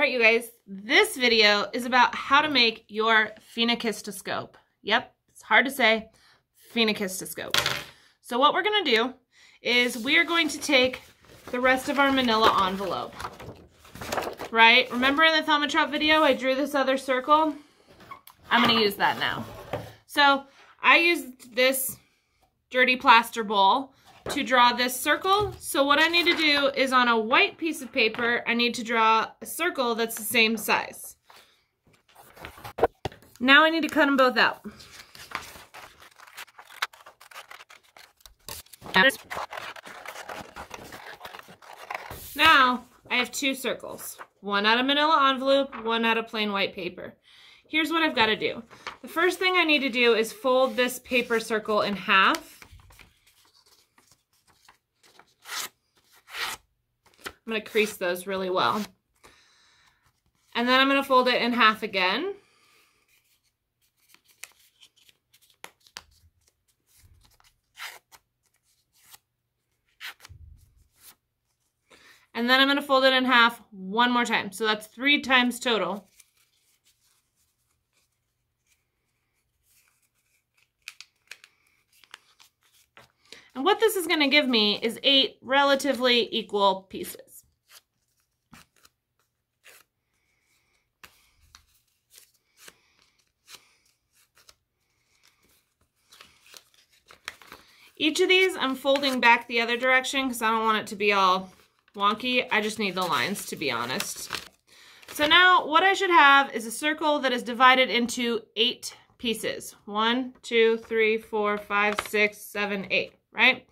Alright you guys, this video is about how to make your Phenakistascope. Yep, it's hard to say, Phenakistascope. So what we're going to do is we are going to take the rest of our manila envelope. Right? Remember in the thumb and trap video I drew this other circle? I'm going to use that now. So I used this dirty plaster bowl to draw this circle. So what I need to do is on a white piece of paper, I need to draw a circle that's the same size. Now I need to cut them both out. Now I have two circles, one out of manila envelope, one out of plain white paper. Here's what I've got to do. The first thing I need to do is fold this paper circle in half. I'm going to crease those really well. And then I'm going to fold it in half again. And then I'm going to fold it in half one more time. So that's 3 times total. And what this is going to give me is 8 relatively equal pieces. Each of these I'm folding back the other direction because I don't want it to be all wonky. I just need the lines, to be honest. So now what I should have is a circle that is divided into 8 pieces. 1, 2, 3, 4, 5, 6, 7, 8, right?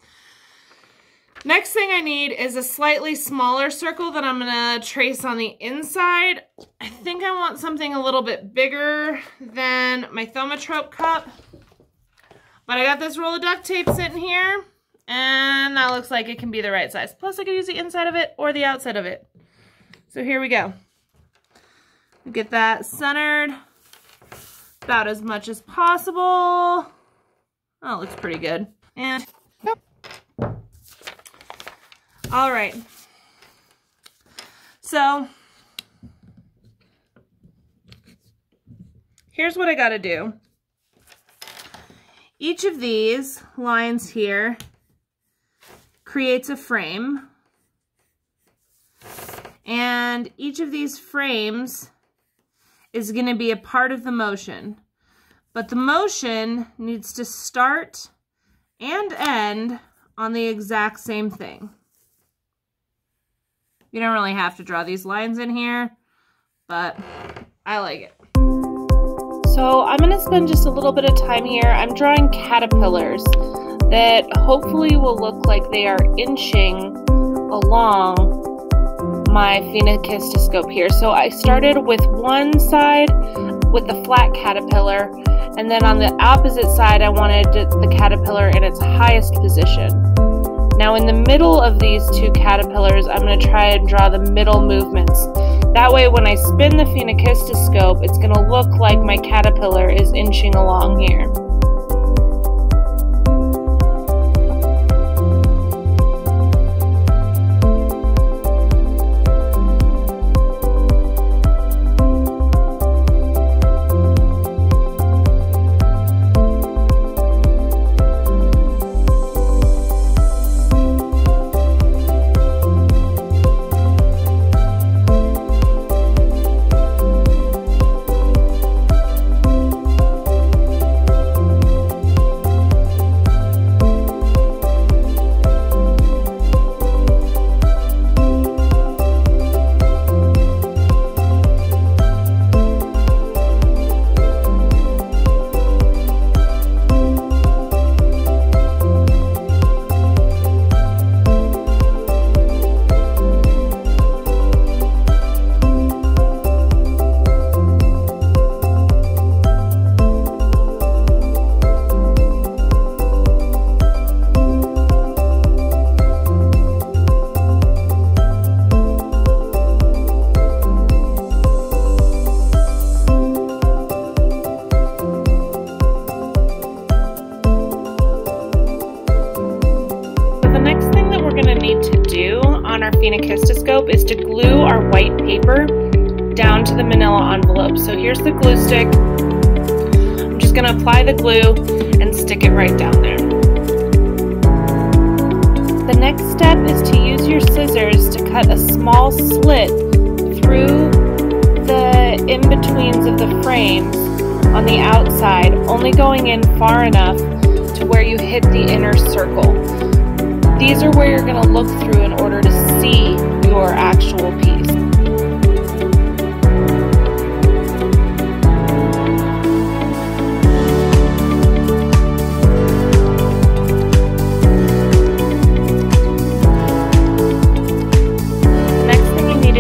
Next thing I need is a slightly smaller circle that I'm going to trace on the inside. I think I want something a little bit bigger than my Thermotrope cup. But I got this roll of duct tape sitting here, and that looks like it can be the right size. Plus, I could use the inside of it or the outside of it. So here we go. Get that centered about as much as possible. Oh, it looks pretty good. And, all right. So, here's what I got to do. Each of these lines here creates a frame, and each of these frames is going to be a part of the motion, but the motion needs to start and end on the exact same thing. You don't really have to draw these lines in here, but I like it. So I'm going to spend just a little bit of time here. I'm drawing caterpillars that hopefully will look like they are inching along my Phenakistascope here. So I started with one side with the flat caterpillar, and then on the opposite side I wanted the caterpillar in its highest position. Now in the middle of these two caterpillars, I'm going to try and draw the middle movements. That way when I spin the Phenakistascope, it's going to look like my caterpillar is inching along here. on our Phenakistascope is to glue our white paper down to the manila envelope. So here's the glue stick. I'm just going to apply the glue and stick it right down there. The next step is to use your scissors to cut a small slit through the in-betweens of the frames on the outside, only going in far enough to where you hit the inner circle. These are where you're going to look through in order to see your actual piece.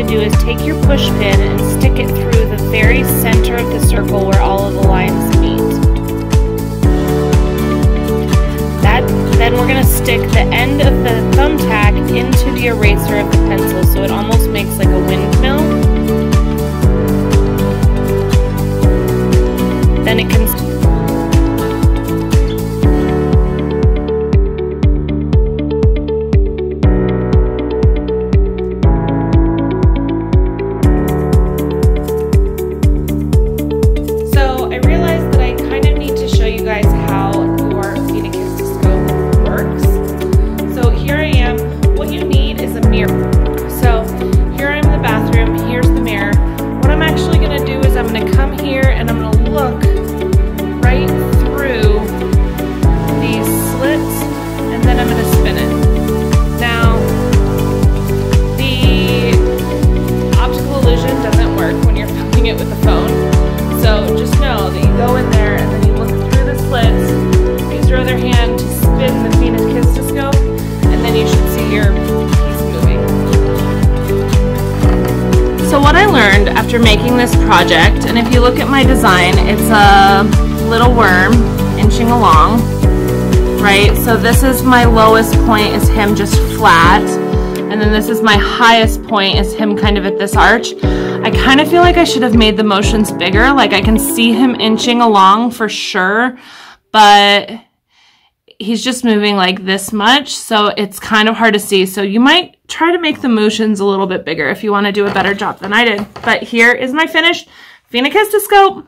Do is take your push pin and stick it through the very center of the circle where all of the lines meet. Then we're going to stick the end of the thumbtack into the eraser of the pencil so it almost makes like a windmill. Then it can after making this project, and if you look at my design, it's a little worm inching along, right? So this is my lowest point, is him just flat, and then this is my highest point, is him kind of at this arch. I kind of feel like I should have made the motions bigger. Like I can see him inching along for sure, but he's just moving like this much, so it's kind of hard to see. So you might try to make the motions a little bit bigger if you want to do a better job than I did. But here is my finished Phenakistascope.